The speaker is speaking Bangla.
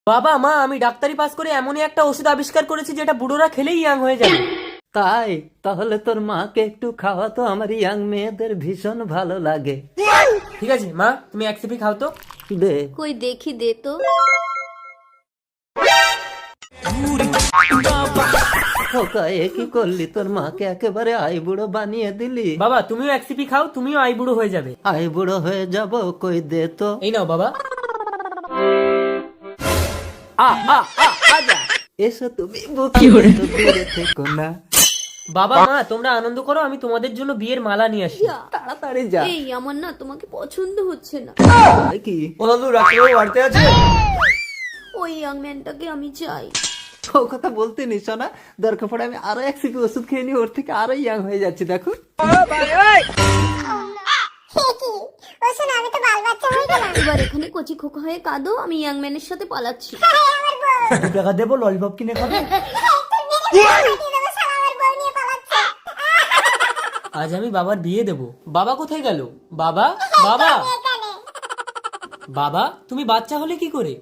বাবা মা, আমি ডাক্তারি পাস করে এমনই একটা ওষুধ আবিষ্কার করেছি যেটা বুড়োরা খেলেই ইয়াং হয়ে যাবে। তাই? তাহলে তোর মাকে একটু খাওয়াতো, আমার ইয়াং মেয়েদের ভীষণ ভালো লাগে। ঠিক আছে মা, তুমি এক সিপি খাও তো। দে। কই দেখি, দে তো। খোকা, এ কি করলি? তোর মাকে একেবারে আইবুড়ো বানিয়ে দিলি। বাবা তুমিও এক সিপি খাও, তুমিও আই বুড়ো হয়ে যাবে। আইবুড়ো হয়ে যাব? কই দে তো। এই নাও বাবা। এসো তুমি, দূরে থেকো না। বাবা মা, তোমরা আনন্দ করো, আমি তোমাদের জন্য বিয়ের মালা নিয়ে আসি। তাড়াতাড়ি যা। এই আমার না তোমাকে পছন্দ হচ্ছে না। কি? ও দাদু, ডাক্তারবাবু বাড়িতে আছে? ওই ইয়াং ম্যানটাকে আমি চাই। ও কথা বলতে নিছো না? দরকার পড়ে আমি আরো এক সিপি ওষুধ খেয়ে নি, ওর থেকে আরো ইয়াং হয়ে যাচ্ছে দেখো। এবার এখানে কচি খোকা হয়ে কাঁদো, আমি ইয়াং ম্যানের সাথে পালাচ্ছি। 2 টাকা দেবো, ললিপপ কিনে খাবে। আজ আমি বাবার বিয়ে দেব। বাবা কোথায় গেল? বাবা বাবা বাবা, তুমি বাচ্চা হলে কি করে?